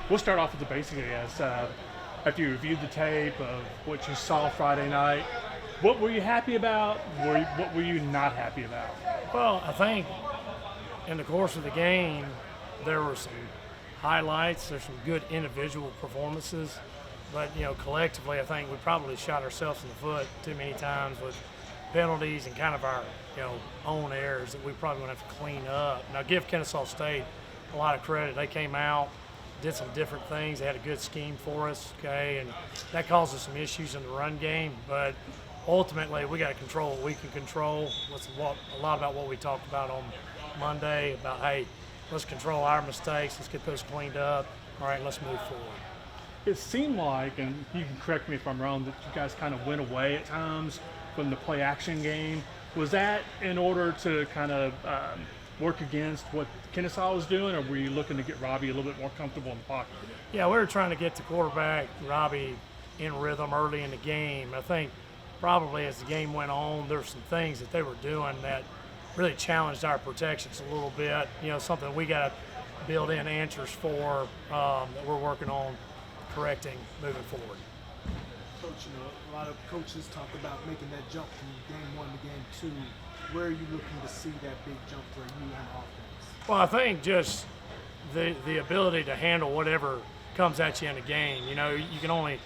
We'll start off with the basic, I guess. After you reviewed the tape of what you saw Friday night, what were you happy about? What were you not happy about? Well, I think in the course of the game, there were some highlights. There's some good individual performances. But, collectively, I think we probably shot ourselves in the foot too many times with penalties and kind of our, own errors that we probably going to have to clean up. Now, give Kennesaw State a lot of credit. They came out, did some different things. They had a good scheme for us, okay, and that caused us some issues in the run game. But ultimately, we got to control what we can control. A lot about what we talked about on Monday about, hey, let's control our mistakes. Let's get those cleaned up. All right, let's move forward. It seemed like, and you can correct me if I'm wrong, that you guys kind of went away at times from the play-action game. Was that in order to kind of work against what Kennesaw was doing, or were you looking to get Robbie a little bit more comfortable in the pocket? Yeah, we were trying to get the quarterback, Robbie, in rhythm early in the game. I think probably as the game went on, there were some things that they were doing that really challenged our protections a little bit. Something we got to build in answers for that we're working on correcting moving forward. Coach, a lot of coaches talk about making that jump from game 1 to game 2. Where are you looking to see that big jump for you on offense? Well, I think just the ability to handle whatever comes at you in a game. You can only,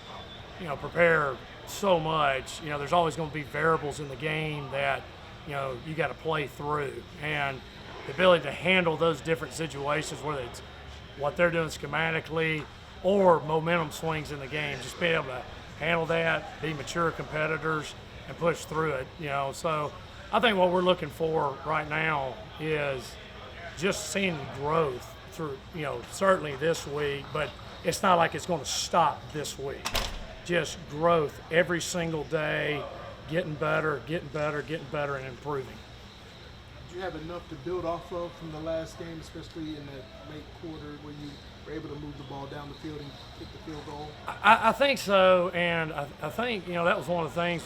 prepare so much. There's always going to be variables in the game that, you got to play through. And the ability to handle those different situations, whether it's what they're doing schematically or momentum swings in the game, just being able to handle that, be mature competitors, and push through it. So I think what we're looking for right now is just seeing growth through, certainly this week, but it's not like it's going to stop this week. Just growth every single day, getting better, and improving. Did you have enough to build off of from the last game, especially in that late quarter where you were able to move the ball down the field and kick the field goal? I think so, and I think, that was one of the things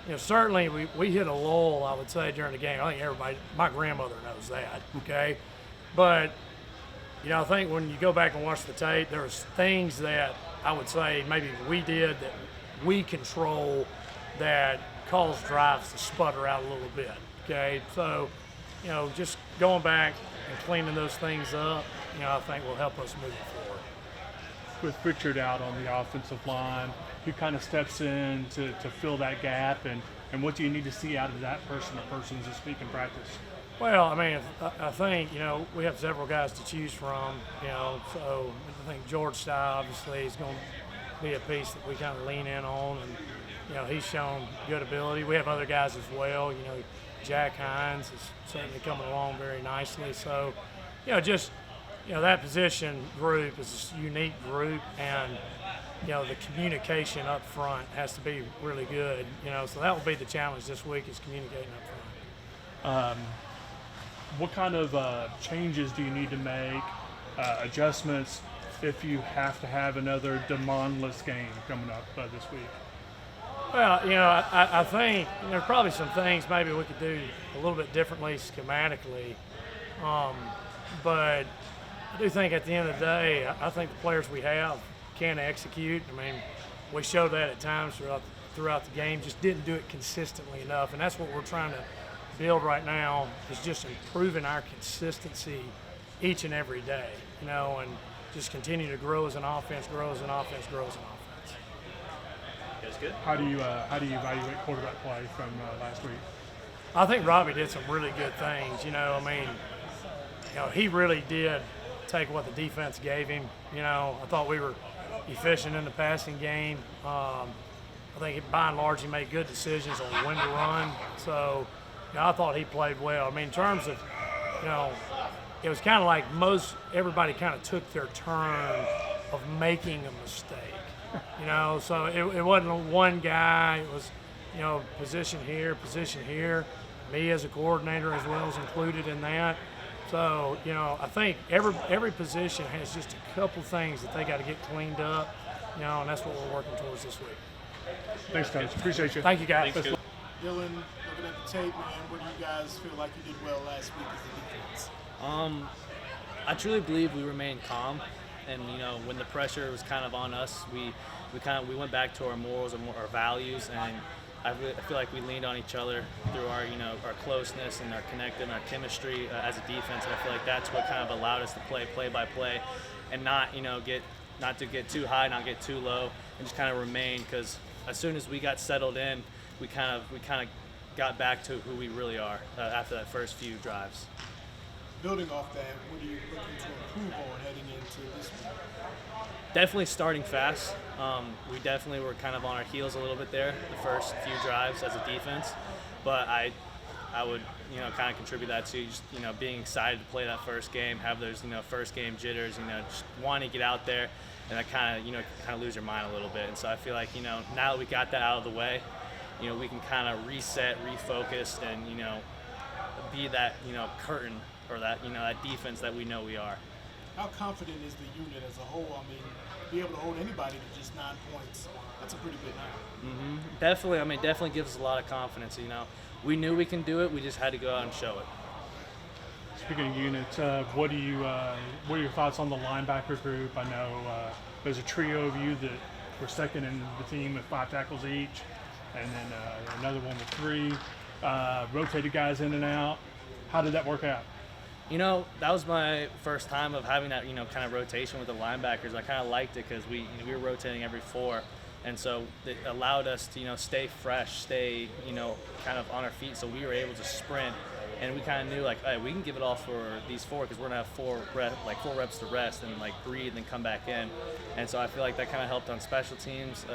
was, certainly we hit a lull, I would say, during the game. I think everybody, my grandmother knows that, okay? But, I think when you go back and watch the tape, there was things that I would say maybe we did that we control that caused drives to sputter out a little bit, okay? So, just going back and cleaning those things up, I think will help us moving forward. With Richard out on the offensive line, who kind of steps in to fill that gap, and what do you need to see out of that person or persons this week in practice? Well, I think, we have several guys to choose from, so I think George Stye obviously is going to be a piece that we kind of lean in on, and, he's shown good ability. We have other guys as well, Jack Hines is certainly coming along very nicely. So, that position group is a unique group, and, the communication up front has to be really good, so that will be the challenge this week is communicating up front. What kind of changes do you need to make, adjustments, if you have to have another Demond-less game coming up this week? Well, I think there's probably some things maybe we could do a little bit differently schematically. But I do think at the end of the day, I think the players we have can execute. We showed that at times throughout the game, just didn't do it consistently enough. And that's what we're trying to build right now is just improving our consistency each and every day, and just continue to grow as an offense, grow as an offense. That's good. How do you evaluate quarterback play from last week? I think Robbie did some really good things. He really did take what the defense gave him. I thought we were efficient in the passing game. I think by and large he made good decisions on when to run. So, I thought he played well. In terms of, it was kind of like everybody kind of took their turn of making a mistake. So it wasn't one guy. It was, position here. Me as a coordinator as well as included in that. So, I think every position has just a couple things that they got to get cleaned up, and that's what we're working towards this week. Thanks, Coach. Appreciate you. Thank you, guys. Thanks, Dylan, looking at the tape, man, what do you guys feel like you did well last week as a defense? I truly believe we remained calm. And when the pressure was kind of on us, we went back to our morals and our values, and I feel like we leaned on each other through our our closeness and our connected and our chemistry as a defense. And I feel like that's what kind of allowed us to play by play, and not to get too high, not get too low, and just kind of remain. Because as soon as we got settled in, we kind of got back to who we really are after that first few drives. Building off that, what are you looking to improve on heading into this week? Definitely starting fast. We definitely were kind of on our heels a little bit there the first few drives as a defense, but I would kind of contribute that to just being excited to play that first game, have those first game jitters, just wanting to get out there, and that kind of lose your mind a little bit. And so I feel like now that we got that out of the way, we can kind of reset, refocus, and be that curtain or that that defense that we know we are. How confident is the unit as a whole? I mean, be able to hold anybody to just 9 points, that's a pretty good number. Definitely. I mean, definitely gives us a lot of confidence. We knew we can do it. We just had to go out and show it. Speaking of units, what are your thoughts on the linebacker group? I know there's a trio of you that were second in the team with 5 tackles each, and then another one with 3. Rotated guys in and out. How did that work out? That was my first time of having that, kind of rotation with the linebackers. I kind of liked it because we were rotating every 4, and so it allowed us to, stay fresh, stay, kind of on our feet. So we were able to sprint, and we kind of knew hey, we can give it all for these 4 because we're gonna have 4 reps to rest and breathe and come back in. And so I feel like that kind of helped on special teams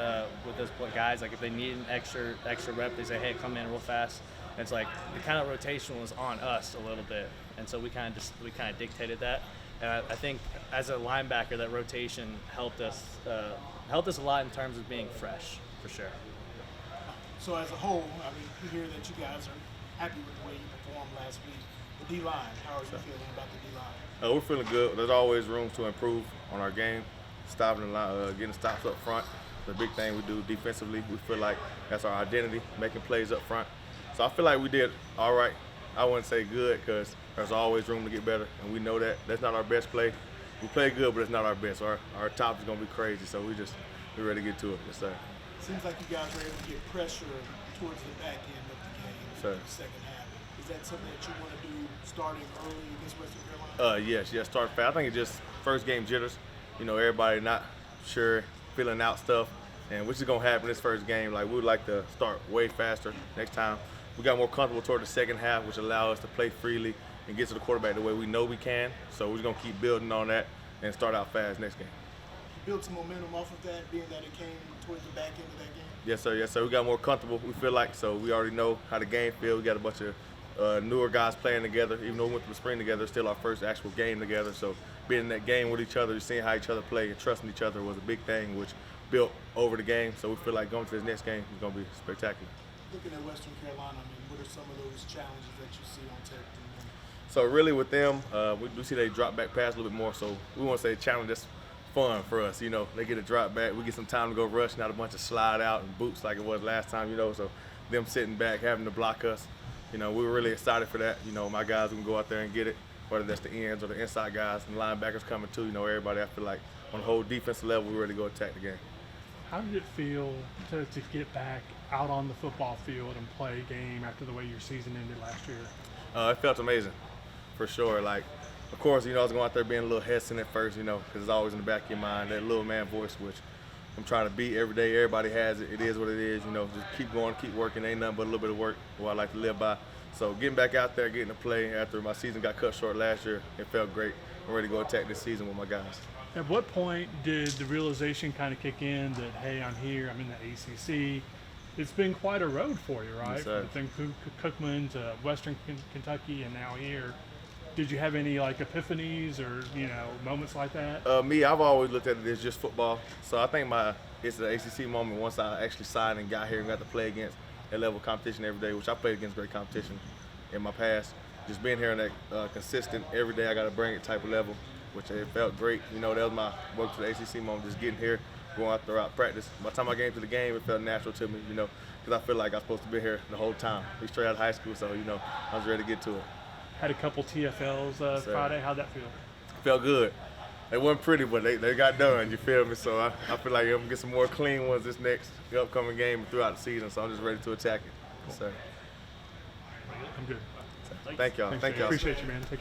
with those guys. If they need an extra rep, they say, hey, come in real fast. And it's the kind of rotation was on us a little bit. And so we kind of dictated that, and I think as a linebacker, that rotation helped us a lot in terms of being fresh, for sure. So as a whole, I mean, we hear that you guys are happy with the way you performed last week. The D-line, how are you feeling about the D-line? We're feeling good. There's always room to improve on our game. Stopping the line, getting stops up front, the big thing we do defensively. We feel like that's our identity, making plays up front. So I feel like we did all right. I wouldn't say good because there's always room to get better, and we know that. That's not our best play. We play good, but it's not our best. Our top is going to be crazy, so we're ready to get to it. Yes, sir. Seems like you guys were able to get pressure towards the back end of the game in the second half. Is that something that you want to do starting early against Western Carolina? Yes, start fast. I think it's just first game jitters. Everybody not sure, feeling out stuff, and which is going to happen this first game. We would like to start way faster next time. We got more comfortable toward the second half, which allowed us to play freely and get to the quarterback the way we know we can. So we're just going to keep building on that and start out fast next game. Build some momentum off of that, being that it came towards the back end of that game? Yes, sir. We got more comfortable, we feel like. So we already know how the game feels. We got a bunch of newer guys playing together. Even though we went through the spring together, it's still our first actual game together. So being in that game with each other, seeing how each other play and trusting each other was a big thing, which built over the game. So we feel like going to this next game is going to be spectacular. Looking at Western Carolina, what are some of those challenges that you see on tape? So really with them, we do see they drop back pass a little bit more. So we want to say challenge that's fun for us. They get a drop back, we get some time to go rush, not a bunch of slide out and boots like it was last time. So them sitting back, having to block us. We were really excited for that. My guys can go out there and get it, whether that's the ends or the inside guys and linebackers coming too. Everybody, I feel like on the whole defensive level, we really go attack the game. How did it feel to get back out on the football field and play a game after the way your season ended last year? It felt amazing, for sure. Of course, I was going out there being a little hesitant at first, because it's always in the back of your mind, that little man voice, which I'm trying to beat every day. Everybody has it. It is what it is, just keep going, keep working. Ain't nothing but a little bit of work, what I like to live by. So getting back out there, getting to play after my season got cut short last year, it felt great. I'm ready to go attack this season with my guys. At what point did the realization kind of kick in that, hey, I'm here, I'm in the ACC? It's been quite a road for you, right? Yes, sir. From Cookman to Western Kentucky and now here. Did you have any epiphanies or moments like that? Me, I've always looked at it as just football. So I think it's the ACC moment once I actually signed and got here and got to play against that level of competition every day, which I played against great competition in my past. Just being here on that consistent every day, I got to bring it type of level, which it felt great. That was my work to the ACC moment, just getting here, going out throughout practice. By the time I came to the game, it felt natural to me, because I feel like I was supposed to be here the whole time. We straight out of high school, so, I was ready to get to it. Had a couple TFLs Friday. How'd that feel? Felt good. They weren't pretty, but they got done. You feel me? So I feel like I'm gonna get some more clean ones this next upcoming game and throughout the season. So I'm just ready to attack it. So I'm good. thank y'all. Thanks, Thank man. y'all. Appreciate you, man. Take